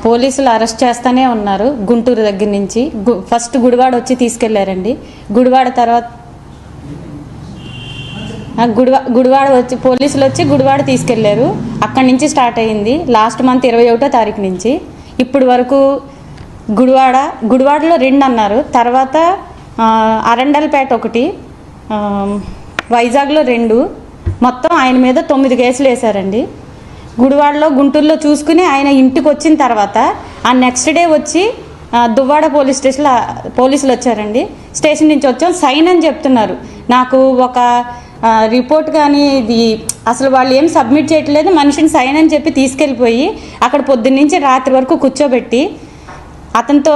పోలీసులు అరెస్ట్ చేస్తూనే ఉన్నారు. గుంటూరు దగ్గర నుంచి ఫస్ట్ గుడివాడ వచ్చి తీసుకెళ్లారండి. గుడివాడ తర్వాత గుడివాడ వచ్చి పోలీసులు వచ్చి గుడివాడ తీసుకెళ్లారు. అక్కడి నుంచి స్టార్ట్ అయ్యింది. లాస్ట్ మంత్ 21వ తారీఖు నుంచి ఇప్పటి వరకు గుడివాడలో 2 అన్నారు. తర్వాత అరండల్పేట 1, వైజాగ్లో 2, మొత్తం ఆయన మీద 9 కేసులు వేశారండి. గుడివాడలో గుంటూరులో చూసుకుని ఆయన ఇంటికి వచ్చిన తర్వాత ఆ నెక్స్ట్ డే వచ్చి దువ్వాడ పోలీస్ స్టేషన్లో పోలీసులు వచ్చారండి. స్టేషన్ నుంచి వచ్చాం సైన్ అని చెప్తున్నారు. నాకు ఒక రిపోర్ట్ కానీ ఇది అసలు వాళ్ళు ఏం సబ్మిట్ చేయట్లేదు. మనిషిని సైన్ అని చెప్పి తీసుకెళ్ళిపోయి అక్కడ పొద్దున్నుంచి రాత్రి వరకు కూర్చోబెట్టి అతనితో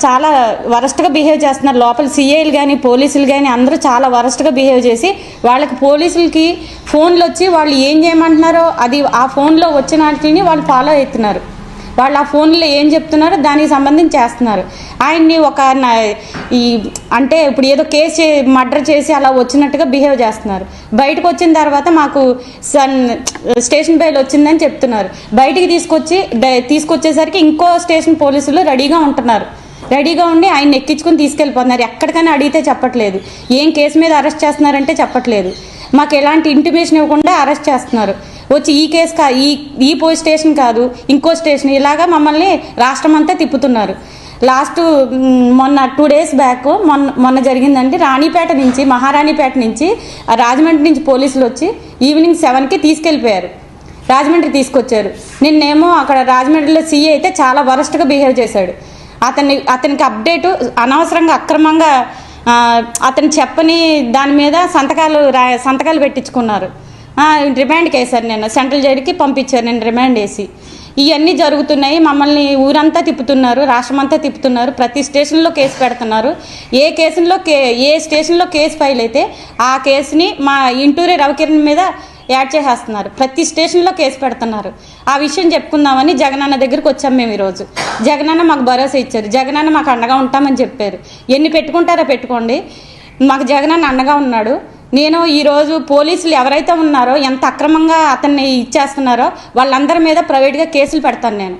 చాలా వరస్ట్గా బిహేవ్ చేస్తున్నారు. లోపల సిఐలు కానీ పోలీసులు కానీ అందరూ చాలా వరస్ట్గా బిహేవ్ చేసి వాళ్ళకి పోలీసులకి ఫోన్లు వచ్చి వాళ్ళు ఏం చేయమంటున్నారో అది ఆ ఫోన్లో వచ్చిన వాటిని వాళ్ళు ఫాలో అవుతున్నారు. వాళ్ళు ఆ ఫోన్లో ఏం చెప్తున్నారో దానికి సంబంధించి చేస్తున్నారు. ఆయన్ని అంటే ఇప్పుడు ఏదో కేసు మర్డర్ చేసి అలా వచ్చినట్టుగా బిహేవ్ చేస్తున్నారు. బయటకు వచ్చిన తర్వాత మాకు స్టేషన్ బెయిల్ వచ్చిందని చెప్తున్నారు. బయటికి తీసుకొచ్చేసరికి ఇంకో స్టేషన్ పోలీసులు రెడీగా ఉంటున్నారు. రెడీగా ఉండి ఆయన ఎక్కించుకొని తీసుకెళ్ళిపోతున్నారు. ఎక్కడికైనా అడిగితే చెప్పట్లేదు. ఏం కేసు మీద అరెస్ట్ చేస్తున్నారంటే చెప్పట్లేదు. మాకు ఎలాంటి ఇంటిమేషన్ ఇవ్వకుండా అరెస్ట్ చేస్తున్నారు. వచ్చి ఈ కేసు ఈ పోలీస్ స్టేషన్ కాదు ఇంకో స్టేషన్ ఇలాగా మమ్మల్ని రాష్ట్రం అంతా తిప్పుతున్నారు. లాస్ట్ మొన్న 2 days బ్యాక్ మొన్న జరిగిందండి. రాణిపేట నుంచి మహారాణిపేట నుంచి రాజమండ్రి నుంచి పోలీసులు వచ్చి ఈవినింగ్ 7కి తీసుకెళ్ళిపోయారు. రాజమండ్రి తీసుకొచ్చారు. నిన్నేమో అక్కడ రాజమండ్రిలో సీఏ అయితే చాలా వరస్ట్గా బిహేవ్ చేశాడు. అతనికి అప్డేటు అనవసరంగా అక్రమంగా అతను చెప్పని దాని మీద సంతకాలు పెట్టించుకున్నారు. రిమాండ్కి వేశారు. నేను సెంట్రల్ జైలుకి పంపించారు. నేను రిమాండ్ వేసి ఇవన్నీ జరుగుతున్నాయి. మమ్మల్ని ఊరంతా తిప్పుతున్నారు, రాష్ట్రం అంతా తిప్పుతున్నారు. ప్రతి స్టేషన్లో కేసు పెడుతున్నారు. ఏ స్టేషన్లో కేసు ఫైల్ అయితే ఆ కేసుని మా ఇంటూరి రవికిరణ్ మీద యాడ్ చేసేస్తున్నారు. ప్రతి స్టేషన్లో కేసు పెడుతున్నారు. ఆ విషయం చెప్పుకుందామని జగనన్న దగ్గరికి వచ్చాం మేము ఈరోజు. జగనన్న మాకు భరోసా ఇచ్చారు. జగనన్న మాకు అండగా ఉంటామని చెప్పారు. ఎన్ని పెట్టుకుంటారో పెట్టుకోండి, మాకు జగనన్న అండగా ఉన్నాడు. నేను ఈరోజు పోలీసులు ఎవరైతే ఉన్నారో ఎంత అక్రమంగా అతన్ని ఇచ్చేస్తున్నారో వాళ్ళందరి మీద ప్రైవేట్గా కేసులు పెడతాను నేను.